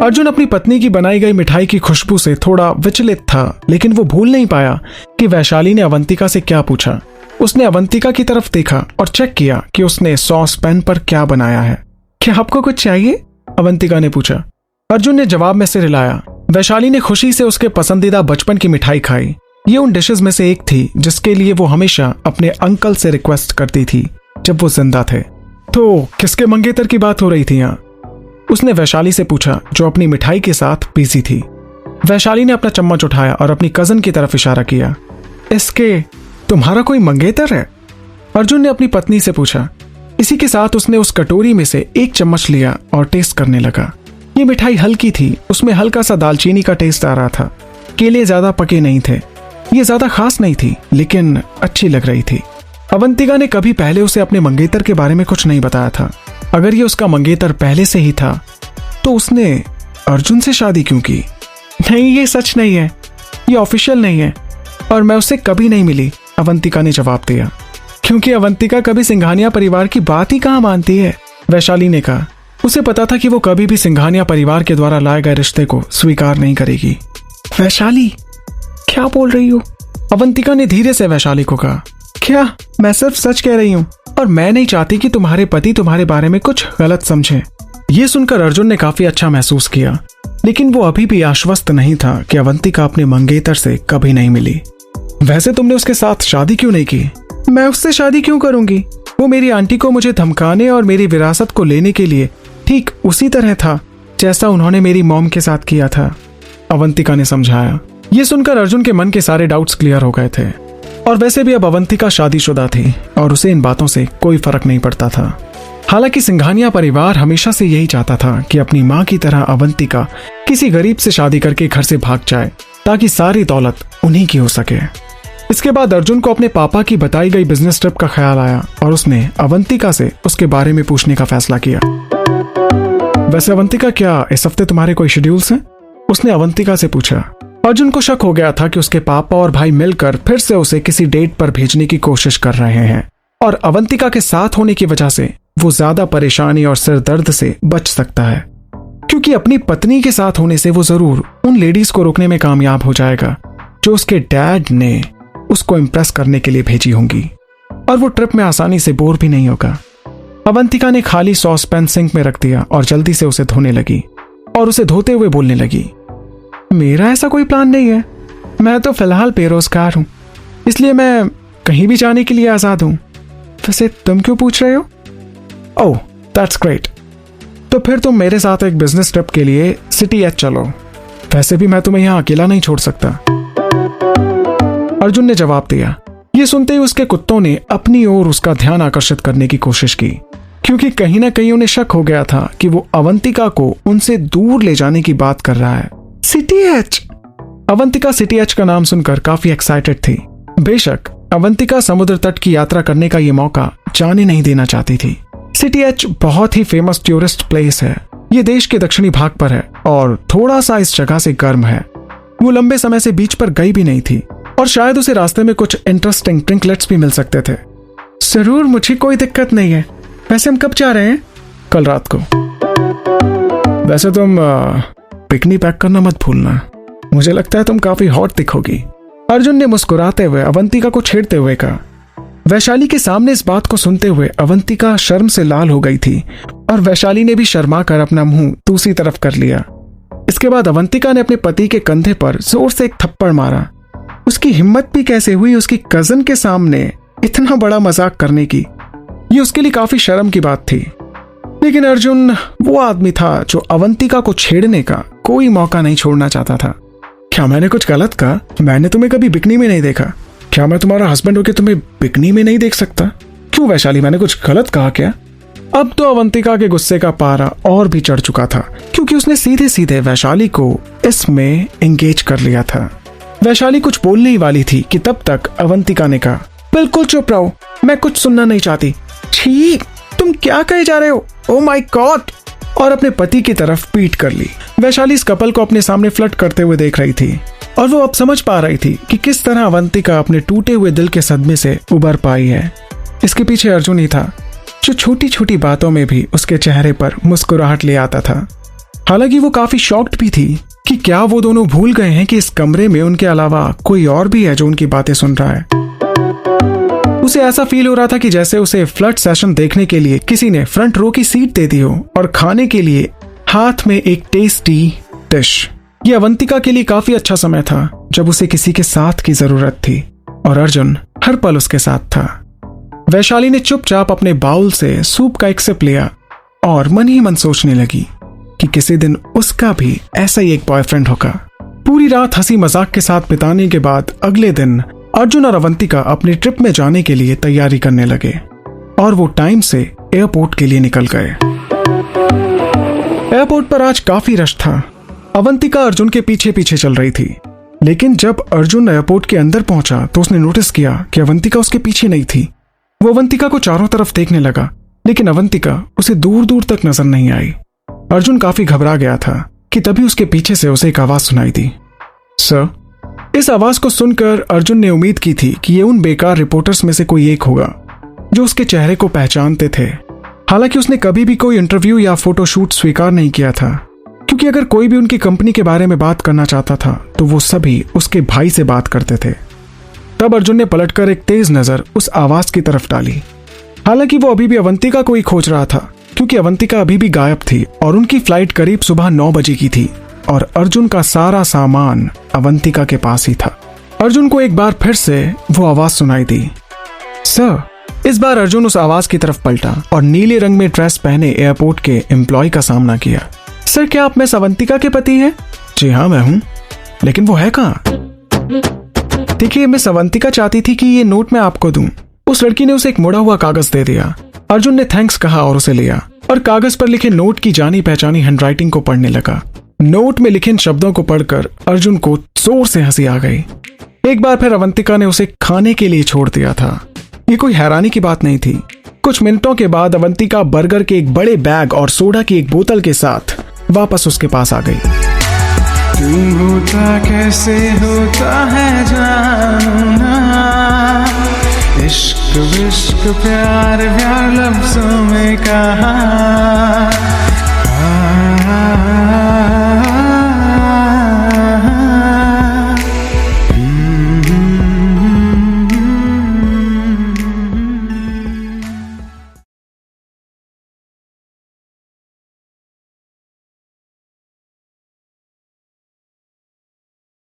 अर्जुन अपनी पत्नी की बनाई गई मिठाई की खुशबू से थोड़ा विचलित था, लेकिन वो भूल नहीं पाया कि वैशाली ने अवंतिका से क्या पूछा। उसने अवंतिका की तरफ देखा और चेक किया कि उसने सॉस पैन पर क्या बनाया है। क्या आपको कुछ चाहिए? अवंतिका ने पूछा। अर्जुन ने जवाब में सिर हिलाया। वैशाली ने खुशी से उसके पसंदीदा बचपन की मिठाई खाई। ये उन डिशेस में से एक थी जिसके लिए वो हमेशा अपने अंकल से रिक्वेस्ट करती थी जब वो जिंदा थे। तो किसके मंगेतर की बात हो रही थी यहाँ? उसने वैशाली से पूछा, जो अपनी मिठाई के साथ बिजी थी। वैशाली ने अपना चम्मच उठाया और अपनी कजन की तरफ इशारा किया। इसके तुम्हारा कोई मंगेतर है? अर्जुन ने अपनी पत्नी से पूछा। इसी के साथ उसने उस कटोरी में से एक चम्मच लिया और टेस्ट करने लगा। ये मिठाई हल्की थी, उसमें हल्का सा दालचीनी का टेस्ट आ रहा था। केले ज्यादा पके नहीं थे। ये ज्यादा खास नहीं थी, लेकिन अच्छी लग रही थी। अवंतिका ने कभी पहले उसे अपने मंगेतर के बारे में कुछ नहीं बताया था। अगर ये उसका मंगेतर पहले से ही था तो उसने अर्जुन से शादी क्यों की? नहीं, ये सच नहीं है, ये ऑफिशियल नहीं है और मैं उससे कभी नहीं मिली, अवंतिका ने जवाब दिया। क्योंकि अवंतिका कभी सिंघानिया परिवार की बात ही कहाँ मानती है, वैशाली ने कहा। उसे पता था कि वो कभी भी सिंघानिया परिवार के द्वारा लाए गए रिश्ते को स्वीकार नहीं करेगी। वैशाली, क्या बोल रही हो? अवंतिका ने धीरे से वैशाली को कहा। क्या? मैं सिर्फ सच कह रही हूँ और मैं नहीं चाहती कि तुम्हारे पति तुम्हारे बारे में कुछ गलत समझे। ये सुनकर अर्जुन ने काफी अच्छा महसूस किया, लेकिन वो अभी भी आश्वस्त नहीं था कि अवंतिका अपने मंगेतर से कभी नहीं मिली। वैसे तुमने उसके साथ शादी क्यों नहीं की? मैं उससे शादी क्यों करूंगी? वो मेरी आंटी को मुझे धमकाने और मेरी विरासत को लेने के लिए ठीक उसी तरह था जैसा उन्होंने मेरी मॉम के साथ किया था, अवंतिका ने समझाया। ये सुनकर अर्जुन के मन के सारे डाउट्स क्लियर हो गए थे और वैसे भी अब अवंतिका शादीशुदा थी और उसे इन बातों से कोई फर्क नहीं पड़ता था। हालांकि सिंघानिया परिवार हमेशा से यही चाहता था कि अपनी मां की तरह अवंतिका किसी गरीब से शादी करके घर से भाग जाए ताकि सारी दौलत उन्हीं की हो सके। इसके बाद अर्जुन को अपने पापा की बताई गई बिजनेस ट्रिप का ख्याल आया और उसने अवंतिका से उसके बारे में पूछने का फैसला किया। वैसे अवंतिका, क्या इस हफ्ते तुम्हारे कोई शेड्यूल्स हैं? उसने अवंतिका से पूछा। अर्जुन को शक हो गया था कि उसके पापा और भाई मिलकर फिर से उसे किसी डेट पर भेजने की कोशिश कर रहे हैं और अवंतिका के साथ होने की वजह से वो ज्यादा परेशानी और सिर दर्द से बच सकता है, क्योंकि अपनी पत्नी के साथ होने से वो जरूर उन लेडीज को रोकने में कामयाब हो जाएगा जो उसके डैड ने उसको इम्प्रेस करने के लिए भेजी होंगी और वो ट्रिप में आसानी से बोर भी नहीं होगा। अवंतिका ने खाली सॉस पैन सिंक में रख दिया और जल्दी से उसे धोने लगी और उसे धोते हुए बोलने लगी। मेरा ऐसा कोई प्लान नहीं है। मैं तो फिलहाल बेरोजगार हूं, इसलिए मैं कहीं भी जाने के लिए आजाद हूं। वैसे तुम क्यों पूछ रहे हो? ओह, दैट्स ग्रेट। तो फिर तुम मेरे साथ एक बिजनेस ट्रिप के लिए सिटी एच चलो। वैसे भी मैं तुम्हें यहां अकेला नहीं छोड़ सकता, अर्जुन ने जवाब दिया। ये सुनते ही उसके कुत्तों ने अपनी ओर उसका ध्यान आकर्षित करने की कोशिश की, क्योंकि कहीं ना कहीं उन्हें शक हो गया था कि वो अवंतिका को उनसे दूर ले जाने की बात कर रहा है। City H. Avantika city H का नाम सुनकर काफी एक्साइटेड थी। बेशक अवंतिका समुद्र तट की यात्रा करने का ये मौका जाने नहीं देना चाहती थी। सिटी एच बहुत ही फेमस टूरिस्ट प्लेस है। ये देश के दक्षिणी भाग पर है और थोड़ा सा इस जगह से गर्म है। वो लंबे समय से बीच पर गई भी नहीं थी और शायद उसे रास्ते में कुछ इंटरेस्टिंग ट्रिंकलेट्स भी मिल सकते थे। जरूर, मुझे कोई दिक्कत नहीं है। वैसे हम कब जा रहे हैं? कल रात को। वैसे तुम पिकनी पैक करना मत भूलना, मुझे लगता है तुम काफी हॉट दिखोगी, अर्जुन ने मुस्कुराते हुए अवंतिका को छेड़ते हुए कहा। वैशाली के सामने इस बात को सुनते हुए अवंतिका शर्म से लाल हो गई थी और वैशाली ने भी शर्मा कर अपना मुंह दूसरी तरफ कर लिया। इसके बाद अवंतिका ने अपने पति के कंधे पर जोर से एक थप्पड़ मारा। उसकी हिम्मत भी कैसे हुई उसकी कजन के सामने इतना बड़ा मजाक करने की। ये उसके लिए काफी शर्म की बात थी, लेकिन अर्जुन वो आदमी था जो अवंतिका को छेड़ने का कोई मौका नहीं छोड़ना चाहता था। क्या मैंने कुछ गलत कहा? मैंने तुम्हें कभी बिकनी में नहीं देखा। क्या मैं तुम्हारा हस्बैंड होकर तुम्हें बिकनी में नहीं देख सकता? क्यों वैशाली, मैंने कुछ गलत कहा क्या? अब तो अवंतिका के गुस्से का पारा और भी चढ़ चुका था, क्योंकि उसने सीधे सीधे वैशाली को इसमें एंगेज कर लिया था। वैशाली कुछ बोलने ही वाली थी कि तब तक अवंतिका ने कहा, बिल्कुल चुप रहो, मैं कुछ सुनना नहीं चाहती। छी, तुम क्या कहे जा रहे हो? Oh my God! और अपने पति की तरफ पीठ कर ली। वैशाली इस कपल को अपने सामने फ्लर्ट करते हुए देख रही थी और वो अब समझ पा रही थी कि किस तरह अवंतिका अपने टूटे हुए दिल के सदमे से उबर पाई है। इसके पीछे अर्जुन ही था, जो छोटी छोटी बातों में भी उसके चेहरे पर मुस्कुराहट ले आता था। हालांकि वो काफी शॉक्ड भी थी कि क्या वो दोनों भूल गए हैं कि इस कमरे में उनके अलावा कोई और भी है जो उनकी बातें सुन रहा है। उसे ऐसा फील हो रहा था कि जैसे उसे फ्लड सेशन देखने के लिए किसी ने फ्रंट रो की सीट दे दी हो और खाने के लिए हाथ में एक टेस्टी डिश। ये अवंतिका के लिए काफी अच्छा समय था जब उसे किसी के साथ की जरूरत थी और अर्जुन हर पल उसके साथ था। वैशाली ने चुपचाप अपने बाउल से सूप का एक सिप लिया और मन ही मन सोचने लगी कि किसी दिन उसका भी ऐसा ही एक बॉयफ्रेंड होगा। पूरी रात हंसी मजाक के साथ बिताने के बाद अगले दिन अर्जुन और अवंतिका अपनी ट्रिप में जाने के लिए तैयारी करने लगे और वो टाइम से एयरपोर्ट के लिए निकल गए। एयरपोर्ट पर आज काफी रश था। अवंतिका अर्जुन के पीछे पीछे चल रही थी, लेकिन जब अर्जुन एयरपोर्ट के अंदर पहुंचा तो उसने नोटिस किया कि अवंतिका उसके पीछे नहीं थी। वो अवंतिका को चारों तरफ देखने लगा, लेकिन अवंतिका उसे दूर दूर तक नजर नहीं आई। अर्जुन काफी घबरा गया था कि तभी उसके पीछे से उसे एक आवाज सुनाई दी। सर। इस आवाज को सुनकर अर्जुन ने उम्मीद की थी कि ये उन बेकार रिपोर्टर्स में से कोई एक होगा जो उसके चेहरे को पहचानते थे। हालांकि उसने कभी भी कोई इंटरव्यू या फोटोशूट स्वीकार नहीं किया था, क्योंकि अगर कोई भी उनकी कंपनी के बारे में बात करना चाहता था तो वो सभी उसके भाई से बात करते थे। तब अर्जुन ने पलटकर एक तेज नजर उस आवाज की तरफ डाली। हालांकि वो अभी भी अवंतिका को ही खोज रहा था, क्योंकि अवंतिका अभी भी गायब थी और उनकी फ्लाइट करीब सुबह 9 बजे की थी और अर्जुन का सारा सामान अवंतिका के पास ही था। अर्जुन को एक बार फिर से वो आवाज सुनाई दी। सर। इस बार अर्जुन उस आवाज की तरफ पलटा और नीले रंग में ड्रेस पहने एयरपोर्ट के एम्प्लॉय का सामना किया। सर, क्या आप मिस अवंतिका के पति हैं? जी हाँ, मैं हूं। लेकिन वो है कहाँ? देखिए, मिस अवंतिका चाहती थी कि ये नोट मैं आपको दूं। उस लड़की ने उसे एक मुड़ा हुआ कागज दे दिया। अर्जुन ने थैंक्स कहा और उसे लिया और कागज पर लिखे नोट की जानी पहचानी हैंडराइटिंग को पढ़ने लगा। नोट में लिखे इन शब्दों को पढ़कर अर्जुन को जोर से हंसी आ गई। एक बार फिर अवंतिका ने उसे खाने के लिए छोड़ दिया था। ये कोई हैरानी की बात नहीं थी। कुछ मिनटों के बाद अवंतिका बर्गर के एक बड़े बैग और सोडा की एक बोतल के साथ वापस उसके पास आ गई। तुम होता कैसे होता है जानना, इश्क विश्क प्यार प्यार लफ्जों में कहा।